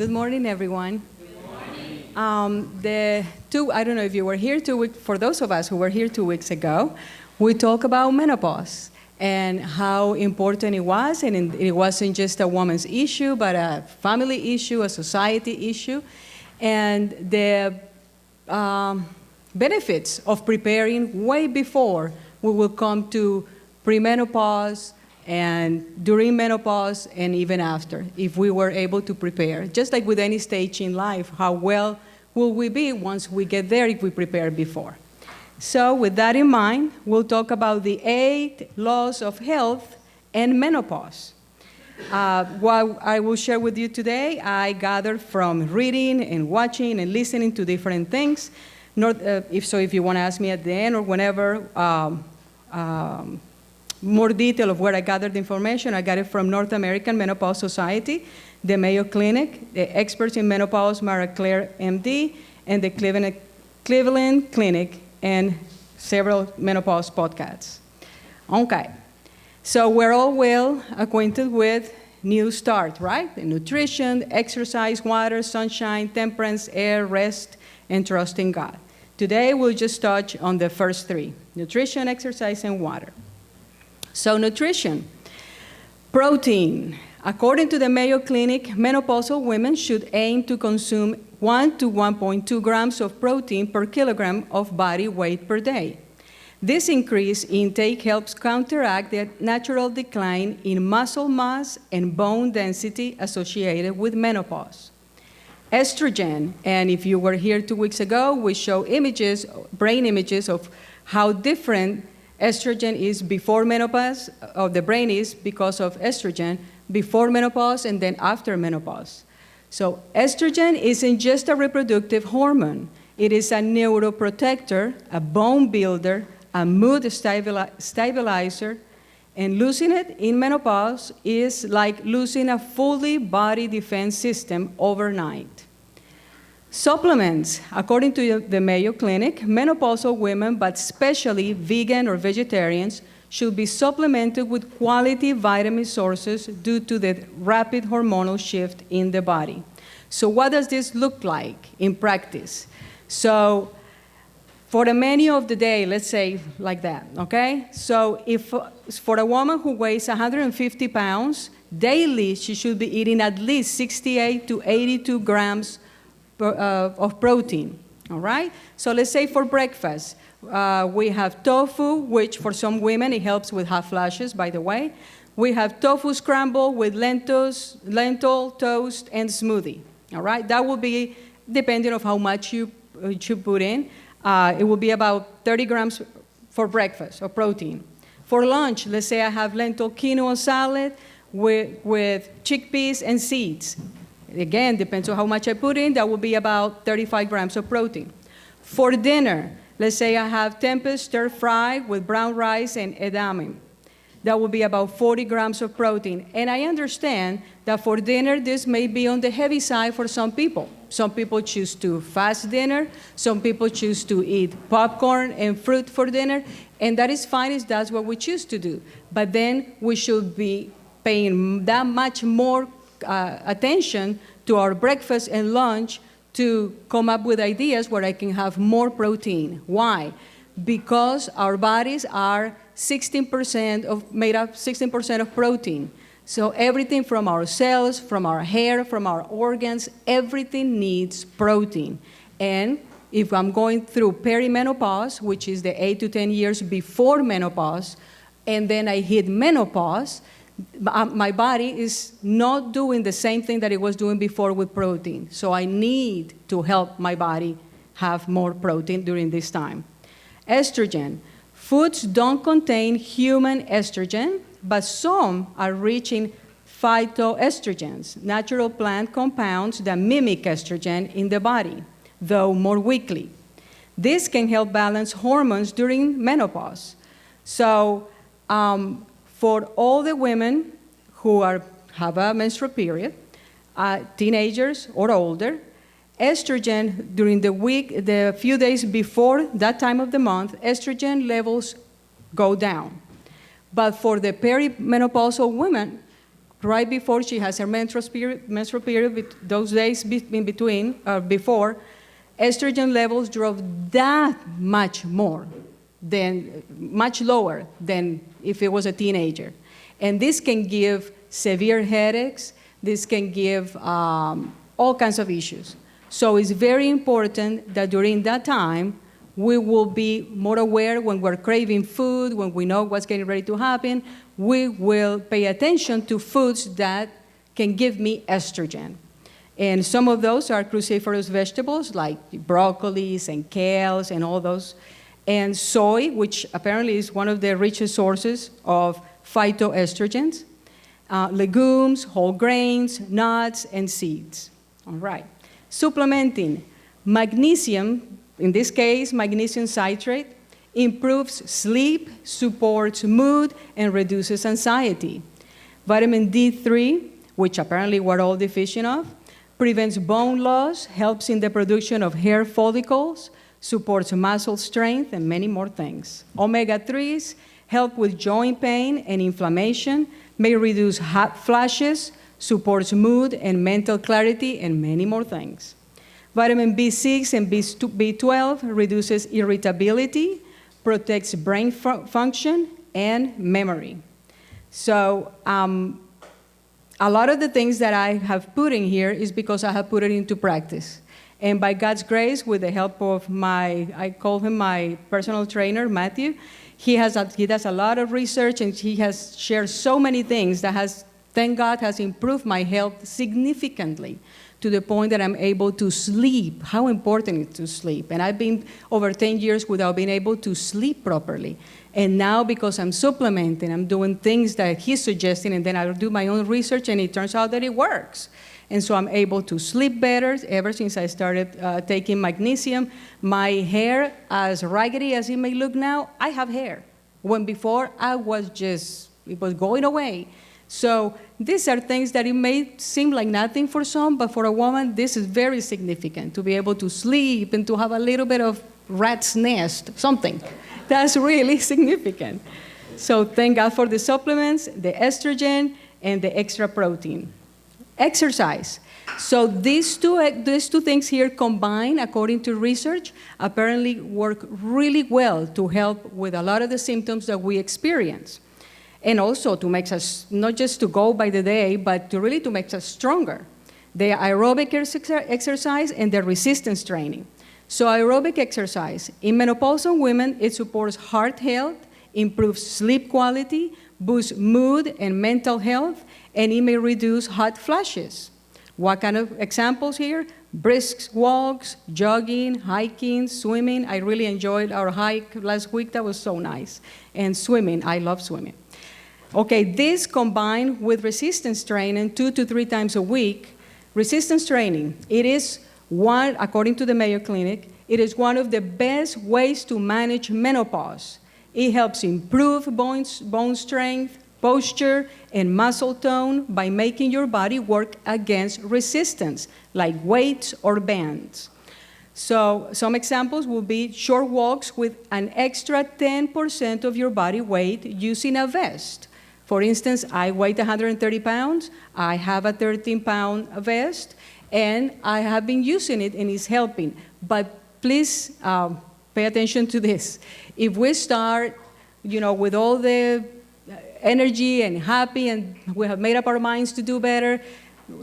Good morning, everyone. I don't know if you were here 2 weeks, for those of us who were here 2 weeks ago, we talked about menopause and how important it was, and it wasn't just a woman's issue, but a family issue, a society issue, and the benefits of preparing way before we will come to premenopause and during menopause and even after, if we were able to prepare. Just like with any stage in life, how well will we be once we get there if we prepare before? So with that in mind, we'll talk about the 8 laws of health and menopause. What I will share with you today, I gathered from reading and watching and listening to different things. If you want to ask me at the end or whenever, more detail of where I gathered the information, I got it from North American Menopause Society, the Mayo Clinic, the experts in menopause, Mara Claire, MD, and the Cleveland Clinic, and several menopause podcasts. Okay, so we're all well acquainted with New Start, right? The nutrition, exercise, water, sunshine, temperance, air, rest, and trust in God. Today, we'll just touch on the first 3, nutrition, exercise, and water. So nutrition, protein. According to the Mayo Clinic, menopausal women should aim to consume 1 to 1.2 grams of protein per kilogram of body weight per day. This increased intake helps counteract the natural decline in muscle mass and bone density associated with menopause. Estrogen, and if you were here 2 weeks ago, we show images, brain images of how different estrogen is before menopause, or the brain is because of estrogen, before menopause and then after menopause. So estrogen isn't just a reproductive hormone. It is a neuroprotector, a bone builder, a mood stabilizer, and losing it in menopause is like losing a fully body defense system overnight. Supplements. According to the Mayo Clinic, menopausal women, but especially vegan or vegetarians, should be supplemented with quality vitamin sources due to the rapid hormonal shift in the body. So what does this look like in practice? So for the menu of the day, let's say like that, okay? So if for a woman who weighs 150 pounds, daily she should be eating at least 68 to 82 grams of protein, all right? So let's say for breakfast, we have tofu, which for some women, it helps with hot flashes, by the way. We have tofu scramble with lentil, toast, and smoothie, all right? That will be, depending on how much you put in, it will be about 30 grams for breakfast of protein. For lunch, let's say I have lentil quinoa salad with chickpeas and seeds. Again, depends on how much I put in, that will be about 35 grams of protein. For dinner, let's say I have tempeh stir fry with brown rice and edamame. That will be about 40 grams of protein. And I understand that for dinner, this may be on the heavy side for some people. Some people choose to fast dinner. Some people choose to eat popcorn and fruit for dinner. And that is fine if that's what we choose to do. But then we should be paying that much more attention to our breakfast and lunch to come up with ideas where I can have more protein. Why? Because our bodies are 16% made up 16% of protein. So everything from our cells, from our hair, from our organs, everything needs protein. And if I'm going through perimenopause, which is the 8 to 10 years before menopause, and then I hit menopause, my body is not doing the same thing that it was doing before with protein. So I need to help my body have more protein during this time. Estrogen. Foods don't contain human estrogen, but some are rich in phytoestrogens, natural plant compounds that mimic estrogen in the body, though more weakly. This can help balance hormones during menopause. So, for all the women who have a menstrual period, teenagers or older, estrogen during the few days before that time of the month, estrogen levels go down. But for the perimenopausal women, right before she has her menstrual period, those days in between, before, estrogen levels drop that much more, much lower than if it was a teenager. And this can give severe headaches. This can give all kinds of issues. So it's very important that during that time, we will be more aware when we're craving food, when we know what's getting ready to happen. We will pay attention to foods that can give me estrogen. And some of those are cruciferous vegetables like broccolis and kales and all those. And soy, which apparently is one of the richest sources of phytoestrogens. Legumes, whole grains, nuts, and seeds. All right. Supplementing. Magnesium, in this case, magnesium citrate, improves sleep, supports mood, and reduces anxiety. Vitamin D3, which apparently we're all deficient of, prevents bone loss, helps in the production of hair follicles, supports muscle strength, and many more things. Omega-3s help with joint pain and inflammation, may reduce hot flashes, supports mood and mental clarity, and many more things. Vitamin B6 and B12 reduces irritability, protects brain function, and memory. So a lot of the things that I have put in here is because I have put it into practice. And by God's grace, with the help of I call him my personal trainer, Matthew, he does a lot of research, and he has shared so many things that thank God, has improved my health significantly to the point that I'm able to sleep. How important it is to sleep. And I've been over 10 years without being able to sleep properly. And now, because I'm supplementing, I'm doing things that he's suggesting, and then I do my own research, and it turns out that it works. And so I'm able to sleep better ever since I started taking magnesium. My hair, as raggedy as it may look now, I have hair. When before, it was going away. So these are things that it may seem like nothing for some, but for a woman, this is very significant, to be able to sleep and to have a little bit of rat's nest, something. That's really significant. So thank God for the supplements, the estrogen, and the extra protein. Exercise. So these two things here combined, according to research, apparently work really well to help with a lot of the symptoms that we experience. And also to make us, not just to go by the day, but to really make us stronger. The aerobic exercise and the resistance training. So aerobic exercise. In menopausal women, it supports heart health, improves sleep quality, boosts mood and mental health, and it may reduce hot flashes. What kind of examples here? Brisk walks, jogging, hiking, swimming. I really enjoyed our hike last week. That was so nice. And swimming. I love swimming. Okay, this combined with resistance training 2 to 3 times a week. Resistance training, it is one, according to the Mayo Clinic, it is one of the best ways to manage menopause. It helps improve bone strength, posture, and muscle tone by making your body work against resistance, like weights or bands. So some examples will be short walks with an extra 10% of your body weight using a vest. For instance, I weigh 130 pounds. I have a 13-pound vest, and I have been using it, and it's helping. But please pay attention to this. If we start, with all the energy and happy, and we have made up our minds to do better,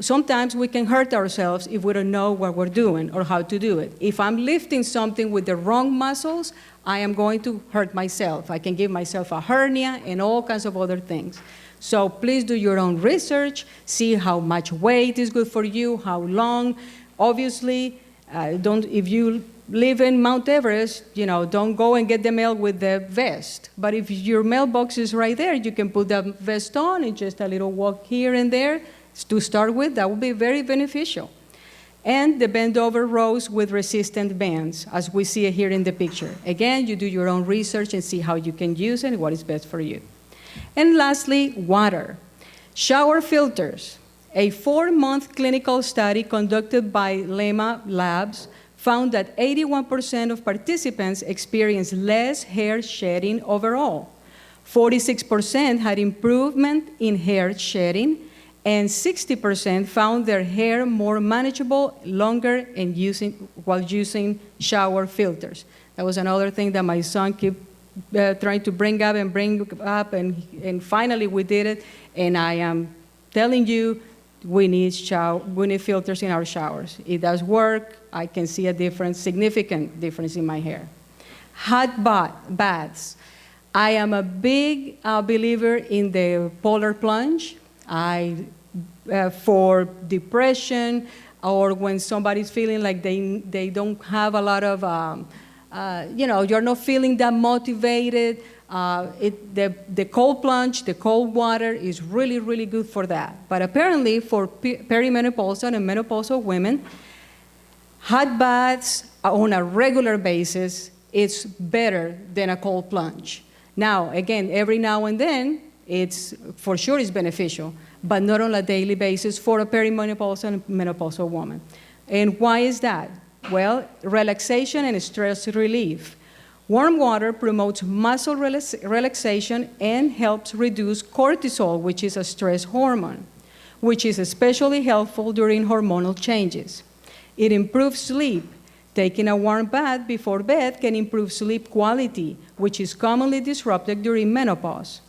sometimes we can hurt ourselves if we don't know what we're doing or how to do it. If I'm lifting something with the wrong muscles, I am going to hurt myself. I can give myself a hernia and all kinds of other things. So please do your own research, see how much weight is good for you, how long. Obviously, if you live in Mount Everest, don't go and get the mail with the vest. But if your mailbox is right there, you can put the vest on and just a little walk here and there to start with. That would be very beneficial. And the bend over rows with resistant bands, as we see it here in the picture. Again, you do your own research and see how you can use it and what is best for you. And lastly, water. Shower filters. A 4-month clinical study conducted by Lema Labs found that 81% of participants experienced less hair shedding overall. 46% had improvement in hair shedding, and 60% found their hair more manageable, longer, and while using shower filters. That was another thing that my son kept trying to bring up, and finally we did it. And I am telling you, we need filters in our showers. It does work. I can see a difference, significant difference in my hair. Hot baths. I am a big believer in the polar plunge. For depression, or when somebody's feeling like they don't have a lot of, you're not feeling that motivated, the cold plunge, the cold water is really, really good for that. But apparently for perimenopausal and menopausal women, hot baths on a regular basis is better than a cold plunge. Now, again, every now and then, for sure it's beneficial, but not on a daily basis for a perimenopausal and menopausal woman. And why is that? Well, relaxation and stress relief. Warm water promotes muscle relaxation and helps reduce cortisol, which is a stress hormone, which is especially helpful during hormonal changes. It improves sleep. Taking a warm bath before bed can improve sleep quality, which is commonly disrupted during menopause.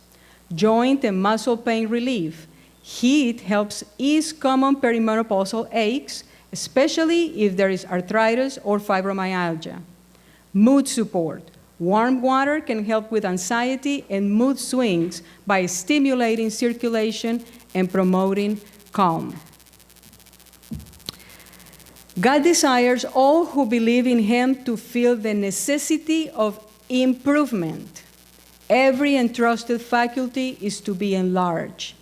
Joint and muscle pain relief. Heat helps ease common perimenopausal aches, especially if there is arthritis or fibromyalgia. Mood support. Warm water can help with anxiety and mood swings by stimulating circulation and promoting calm. God desires all who believe in Him to feel the necessity of improvement. Every entrusted faculty is to be enlarged.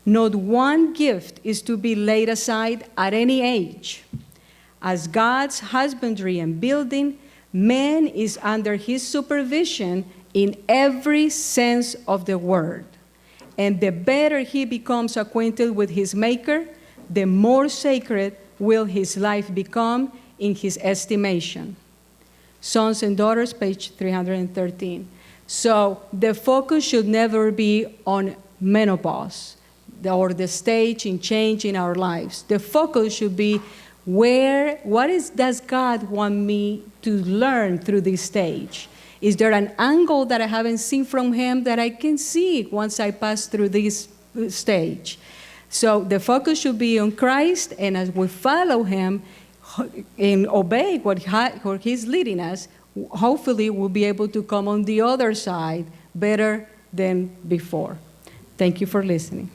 Not one gift is to be laid aside at any age. As God's husbandry and building, man is under His supervision in every sense of the word. And the better he becomes acquainted with his Maker, the more sacred will his life become in His estimation. Sons and daughters, page 313. So the focus should never be on menopause or the stage in change in our lives. The focus should be does God want me to learn through this stage? Is there an angle that I haven't seen from Him that I can see once I pass through this stage? So the focus should be on Christ, and as we follow Him and obey what He's leading us, hopefully we'll be able to come on the other side better than before. Thank you for listening.